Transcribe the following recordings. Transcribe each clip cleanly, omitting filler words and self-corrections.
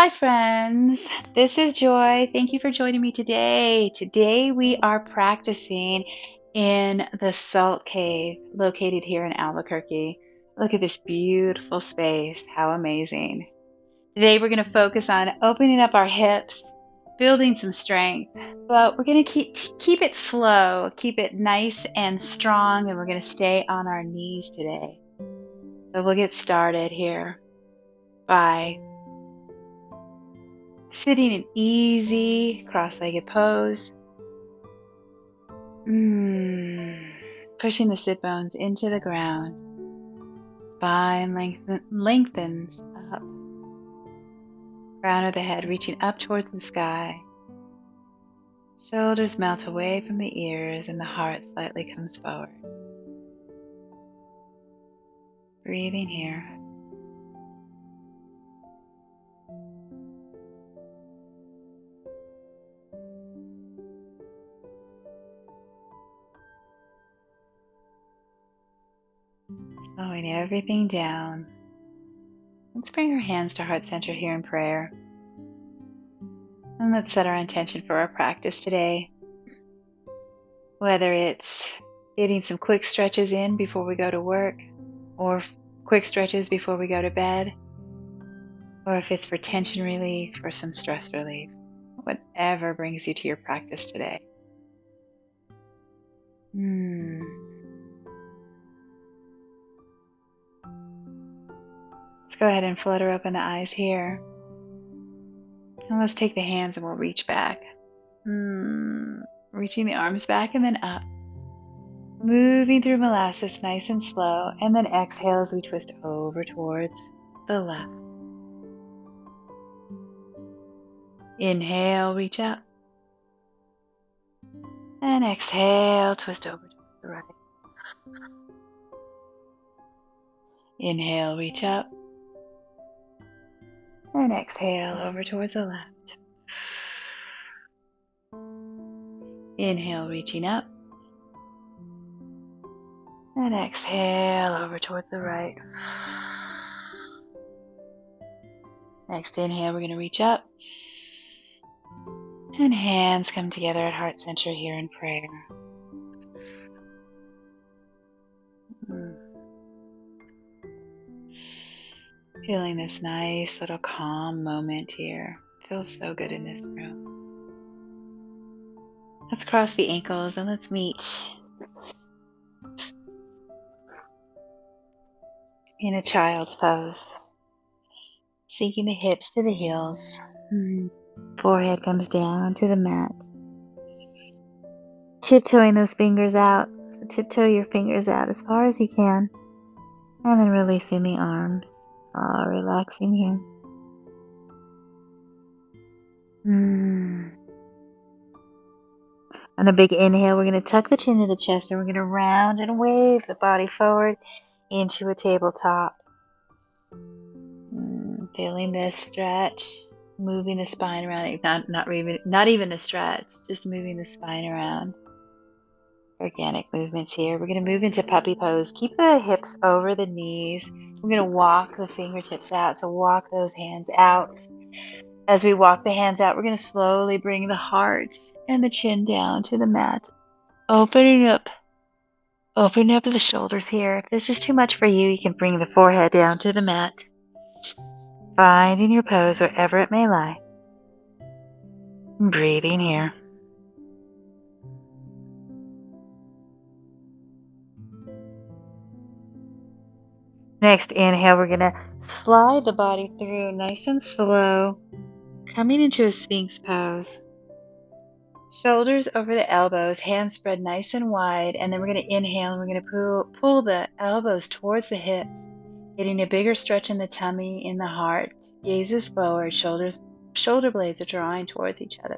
Hi, friends. This is Joy. Thank you for joining me today. Today, we are practicing in the Salt Cave located here in Albuquerque. Look at this beautiful space. How amazing. Today, we're going to focus on opening up our hips, building some strength, but we're going to keep it slow, keep it nice and strong, and we're going to stay on our knees today. So we'll get started here by sitting in easy cross-legged pose. Pushing the sit bones into the ground. Spine lengthens up. Crown of the head reaching up towards the sky. Shoulders melt away from the ears and the heart slightly comes forward. Breathing here. Slowing everything down. Let's bring our hands to heart center here in prayer. And let's set our intention for our practice today. Whether it's getting some quick stretches in before we go to work, or quick stretches before we go to bed, or if it's for tension relief or some stress relief, whatever brings you to your practice today. Let's go ahead and flutter open the eyes here. And let's take the hands and we'll reach back. Reaching the arms back and then up. Moving through molasses nice and slow. And then exhale as we twist over towards the left. Inhale, reach up. And exhale, twist over towards the right. Inhale, reach up. And exhale over towards the left. Inhale, reaching up. And exhale over towards the right. Next inhale, we're going to reach up. And hands come together at heart center here in prayer. Feeling this nice little calm moment here. Feels so good in this room. Let's cross the ankles and let's meet in a child's pose. Sinking the hips to the heels. Forehead comes down to the mat. Tiptoeing those fingers out. So tiptoe your fingers out as far as you can. And then releasing the arms. Relaxing here. On a big inhale, we're going to tuck the chin to the chest and we're going to round and wave the body forward into a tabletop. Feeling this stretch, moving the spine around. Not even a stretch, just moving the spine around. Organic movements here. We're going to move into puppy pose. Keep the hips over the knees. We're going to walk the fingertips out. So walk those hands out. As we walk the hands out, we're going to slowly bring the heart and the chin down to the mat. Opening up the shoulders here. If this is too much for you, you can bring the forehead down to the mat. Finding your pose wherever it may lie. Breathing here. Next inhale, we're going to slide the body through nice and slow, coming into a Sphinx pose. Shoulders over the elbows, hands spread nice and wide, and then we're going to inhale and we're going to pull the elbows towards the hips, getting a bigger stretch in the tummy, in the heart. Gazes forward, shoulder blades are drawing towards each other.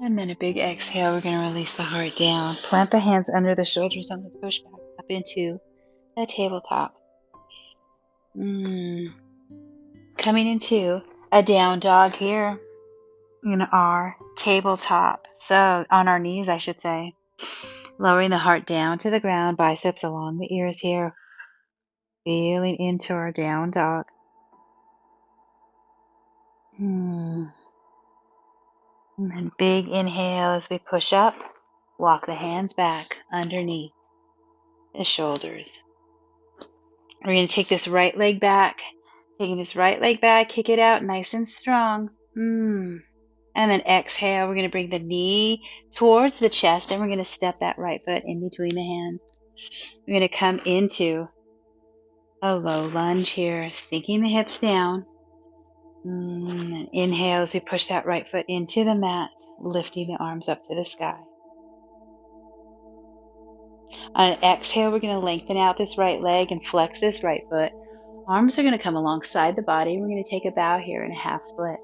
And then a big exhale, we're going to release the heart down. Plant the hands under the shoulders and let's push back up into that tabletop. Coming into a down dog here in our tabletop. So on our knees, I should say. Lowering the heart down to the ground, biceps along the ears here. Feeling into our down dog. And then big inhale as we push up. Walk the hands back underneath the shoulders. We're going to take this right leg back. Taking this right leg back, kick it out nice and strong. And then exhale, we're going to bring the knee towards the chest and we're going to step that right foot in between the hands. We're going to come into a low lunge here, sinking the hips down. And inhale as we push that right foot into the mat, lifting the arms up to the sky. On an exhale, we're going to lengthen out this right leg and flex this right foot. Arms are going to come alongside the body. We're going to take a bow here in a half split.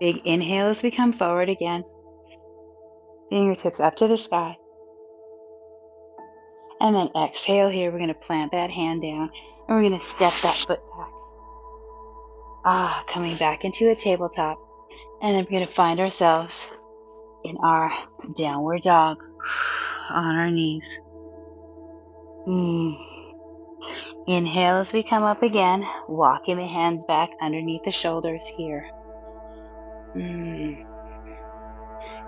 Big inhale as we come forward again. Fingertips up to the sky. And then exhale here, we're going to plant that hand down and we're going to step that foot back. Coming back into a tabletop. And then we're going to find ourselves in our downward dog on our knees. Inhale as we come up again, walking the hands back underneath the shoulders here.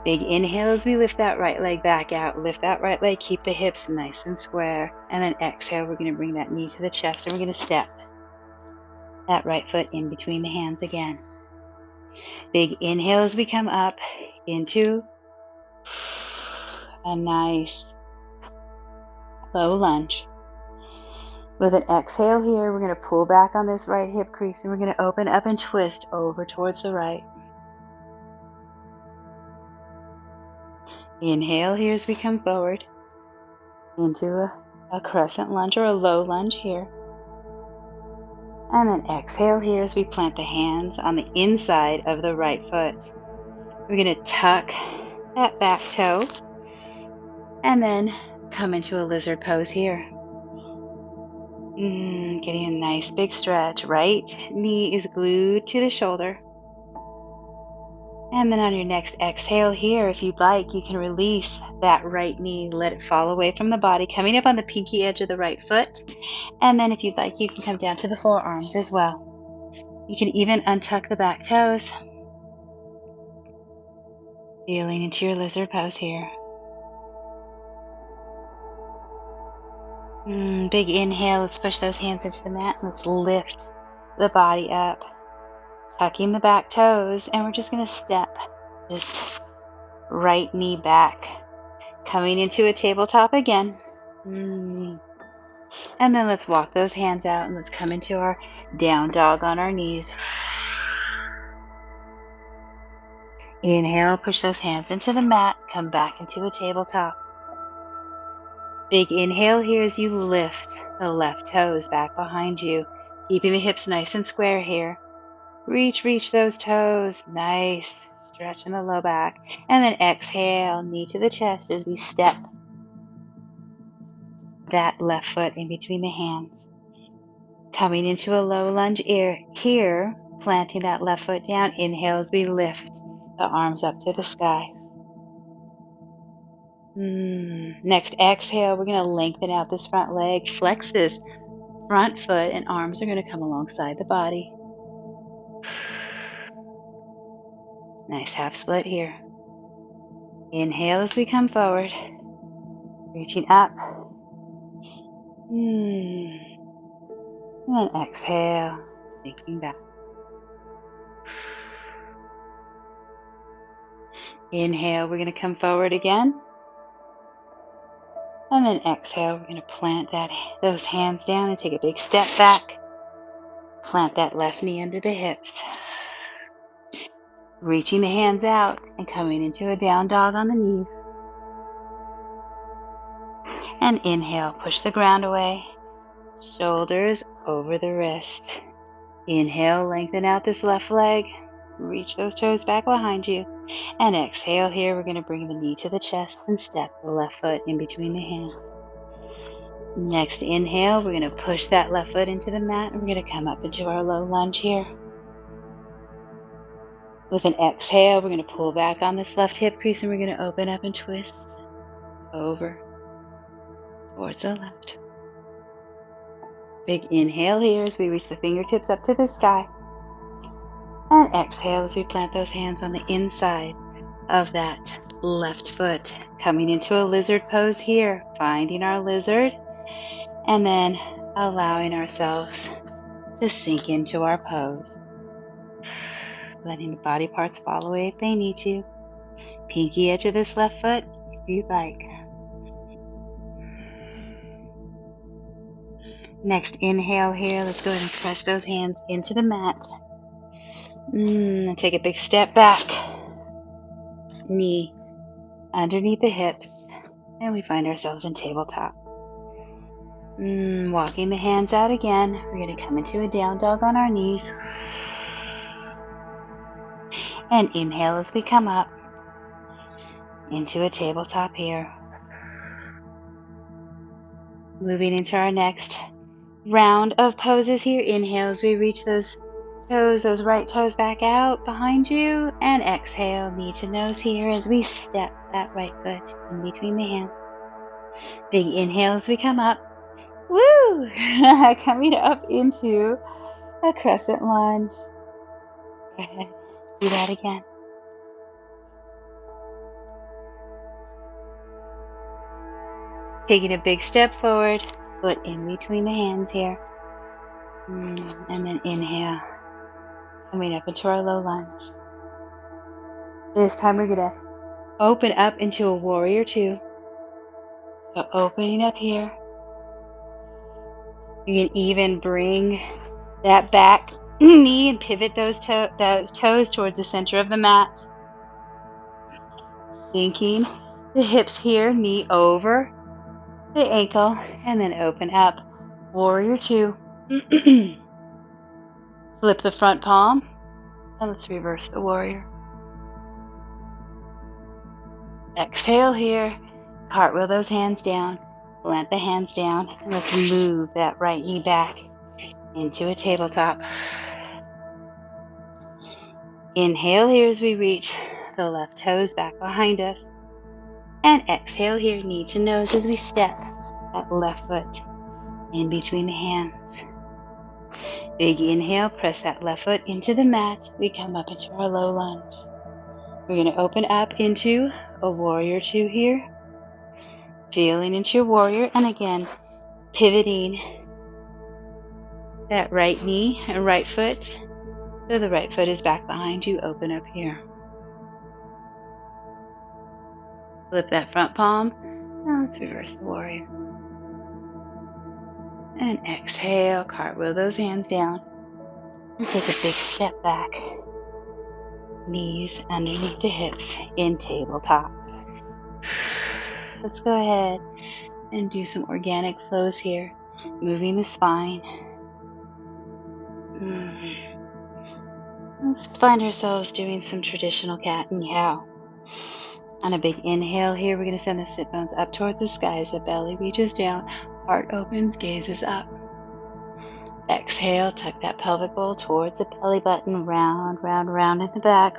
Big inhale as we lift that right leg back out. Lift that right leg, keep the hips nice and square. And then exhale, we're going to bring that knee to the chest and we're going to step that right foot in between the hands again. Big inhale as we come up into a nice low lunge. With an exhale here, we're going to pull back on this right hip crease and we're going to open up and twist over towards the right. Inhale here as we come forward into a crescent lunge or a low lunge here. And then exhale here as we plant the hands on the inside of the right foot. We're going to tuck that back toe and then come into a lizard pose here. Getting a nice big stretch. Right knee is glued to the shoulder. And then on your next exhale here, if you'd like, you can release that right knee, let it fall away from the body, coming up on the pinky edge of the right foot. And then if you'd like, you can come down to the forearms as well. You can even untuck the back toes. Feeling into your lizard pose here. Big inhale, let's push those hands into the mat. Let's lift the body up. Tucking the back toes, and we're just going to step this right knee back. Coming into a tabletop again. And then let's walk those hands out and let's come into our down dog on our knees. Inhale, push those hands into the mat, come back into a tabletop. Big inhale here as you lift the left toes back behind you, keeping the hips nice and square here. Reach those toes. Nice. Stretch in the low back. And then exhale, knee to the chest as we step that left foot in between the hands. Coming into a low lunge here, planting that left foot down. Inhale as we lift the arms up to the sky. Next exhale, we're going to lengthen out this front leg. Flex this front foot and arms are going to come alongside the body. Nice half split here. Inhale as we come forward. Reaching up. And then exhale, sinking back. Inhale, we're going to come forward again. And then exhale, we're going to plant those hands down and take a big step back. Plant that left knee under the hips. Reaching the hands out and coming into a down dog on the knees. And inhale, push the ground away. Shoulders over the wrist. Inhale, lengthen out this left leg. Reach those toes back behind you. And exhale here, we're going to bring the knee to the chest and step the left foot in between the hands. Next inhale, we're going to push that left foot into the mat and we're going to come up into our low lunge here. With an exhale, we're going to pull back on this left hip crease and we're going to open up and twist over towards the left. Big inhale here as we reach the fingertips up to the sky. And exhale as we plant those hands on the inside of that left foot. Coming into a lizard pose here, finding our lizard, and then allowing ourselves to sink into our pose. Letting the body parts fall away if they need to. Pinky edge of this left foot if you'd like. Next inhale here, let's go ahead and press those hands into the mat. Take a big step back. Knee underneath the hips. And we find ourselves in tabletop. Walking the hands out again. We're going to come into a down dog on our knees. And inhale as we come up into a tabletop here. Moving into our next round of poses here. Inhale as we reach those toes, those right toes back out behind you. And exhale, knee to nose here as we step that right foot in between the hands. Big inhale as we come up. Woo! Coming up into a crescent lunge. Go ahead, do that again. Taking a big step forward, foot in between the hands here. And then inhale, coming up into our low lunge. This time we're going to open up into a warrior two. So opening up here. You can even bring that back knee and pivot those toes towards the center of the mat. Sinking the hips here, knee over the ankle, and then open up. Warrior two. Flip the front palm, and let's reverse the warrior. Exhale here. Cartwheel those hands down. Plant the hands down, and let's move that right knee back into a tabletop. Inhale here as we reach the left toes back behind us. And exhale here, knee to nose as we step that left foot in between the hands. Big inhale, press that left foot into the mat. We come up into our low lunge. We're going to open up into a warrior two here. Feeling into your warrior, and again, pivoting that right knee and right foot. So the right foot is back behind you. Open up here. Flip that front palm. Now let's reverse the warrior. And exhale, cartwheel those hands down. And take a big step back. Knees underneath the hips in tabletop. Let's go ahead and do some organic flows here. Moving the spine. Let's find ourselves doing some traditional cat and cow. On a big inhale here, we're going to send the sit bones up towards the sky as the belly reaches down, heart opens, gaze is up. Exhale, tuck that pelvic bowl towards the belly button, round, round, round in the back,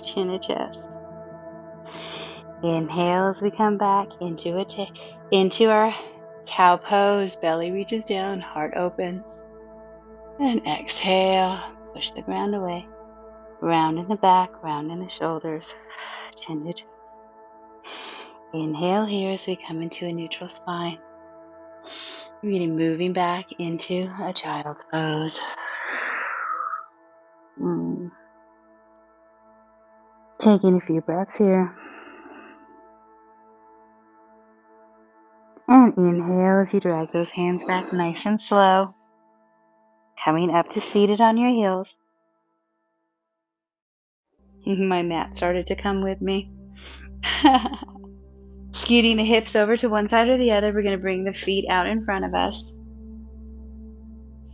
chin to chest. Inhale as we come back into our cow pose. Belly reaches down, heart opens. And exhale, push the ground away. Round in the back, round in the shoulders, chin to chest. Inhale here as we come into a neutral spine. Really moving back into a child's pose. Taking a few breaths here. And inhale as you drag those hands back nice and slow. Coming up to seated on your heels. My mat started to come with me. Scooting the hips over to one side or the other. We're going to bring the feet out in front of us.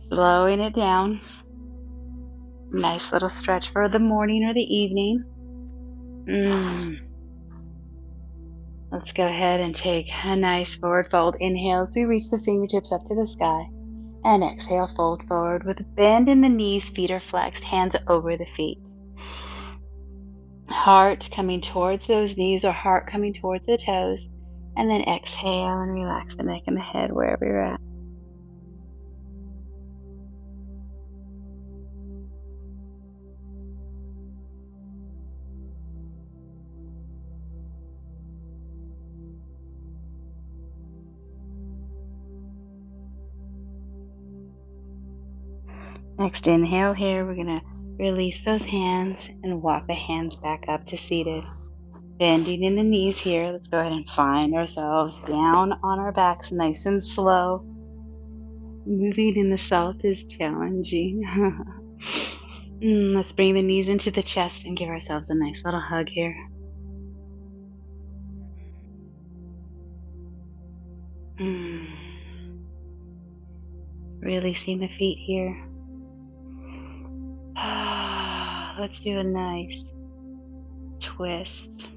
Slowing it down. Nice little stretch for the morning or the evening. Let's go ahead and take a nice forward fold. Inhale as we reach the fingertips up to the sky. And exhale, fold forward with a bend in the knees. Feet are flexed, hands over the feet. Heart coming towards those knees or heart coming towards the toes. And then exhale and relax the neck and the head wherever you're at. Next inhale here, we're going to release those hands and walk the hands back up to seated. Bending in the knees here, let's go ahead and find ourselves down on our backs, nice and slow. Moving in the salt is challenging. Let's bring the knees into the chest and give ourselves a nice little hug here. Releasing the feet here. Let's do a nice twist.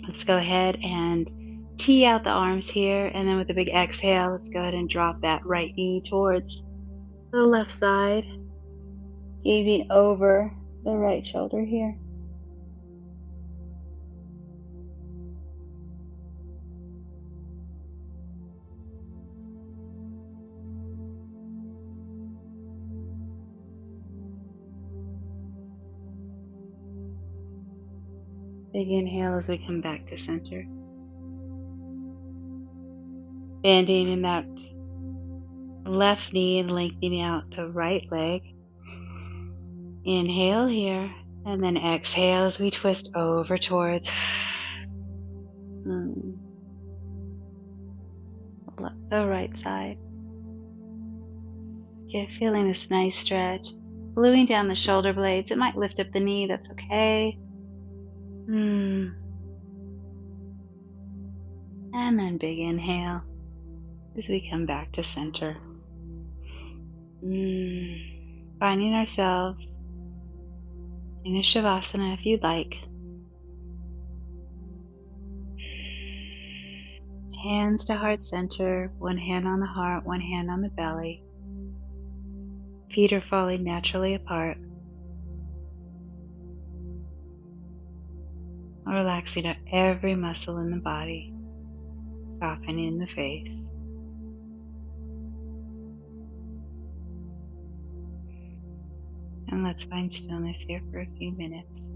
Let's go ahead and tee out the arms here, and then with a big exhale, let's go ahead and drop that right knee towards the left side, gazing over the right shoulder here. Big inhale as we come back to center. Bending in that left knee and lengthening out the right leg. Inhale here, and then exhale as we twist over towards the right side. Get feeling this nice stretch. Gluing down the shoulder blades. It might lift up the knee, that's okay. And then big inhale as we come back to center. Finding ourselves in a Shavasana if you'd like. Hands to heart center, one hand on the heart, one hand on the belly. Feet are falling naturally apart. Relaxing every muscle in the body, softening the face. And let's find stillness here for a few minutes.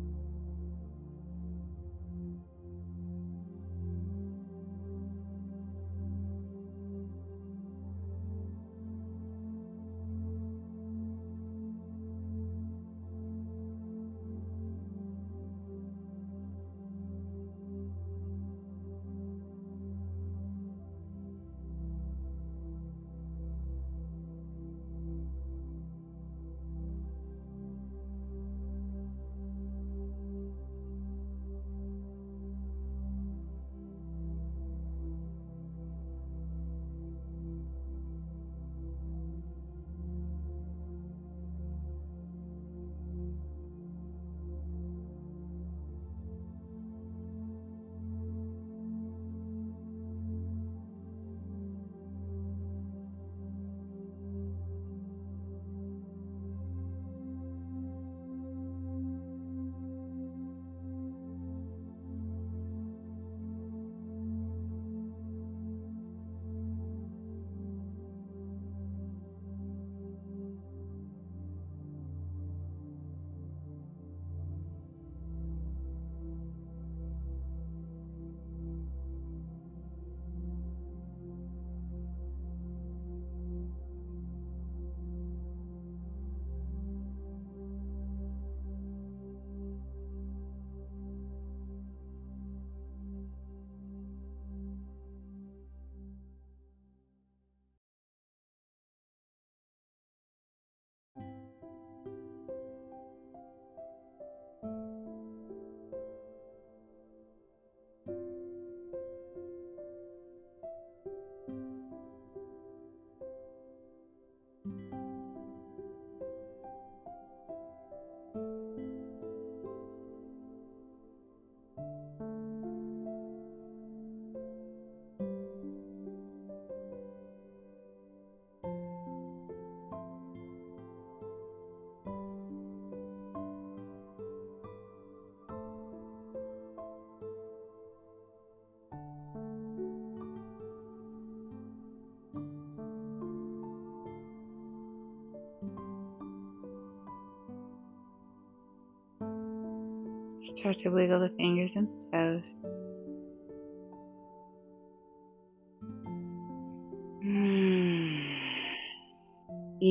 Start to wiggle the fingers and toes.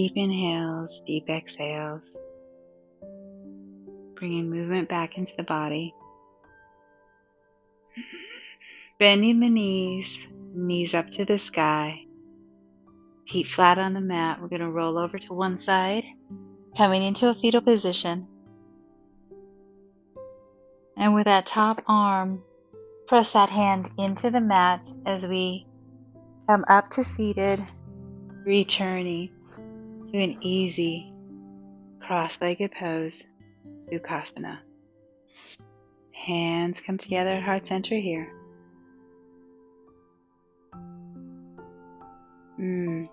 Deep inhales, deep exhales. Bringing movement back into the body. Bending the knees, knees up to the sky. Feet flat on the mat. We're going to roll over to one side, coming into a fetal position. And with that top arm, press that hand into the mat as we come up to seated, returning to an easy cross-legged pose, Sukhasana. Hands come together, heart center here.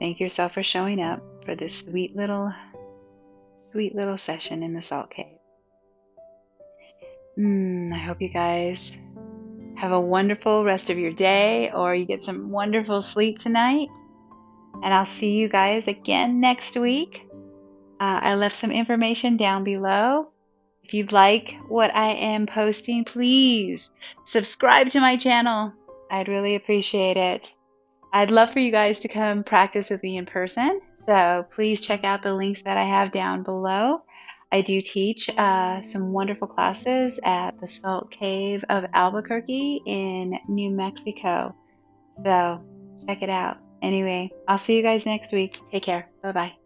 Thank yourself for showing up for this sweet little session in the Salt Cave. I hope you guys have a wonderful rest of your day, or you get some wonderful sleep tonight. And I'll see you guys again next week. I left some information down below. If you'd like what I am posting, please subscribe to my channel. I'd really appreciate it. I'd love for you guys to come practice with me in person. So please check out the links that I have down below. I do teach some wonderful classes at the Salt Cave of Albuquerque in New Mexico. So check it out. Anyway, I'll see you guys next week. Take care. Bye-bye.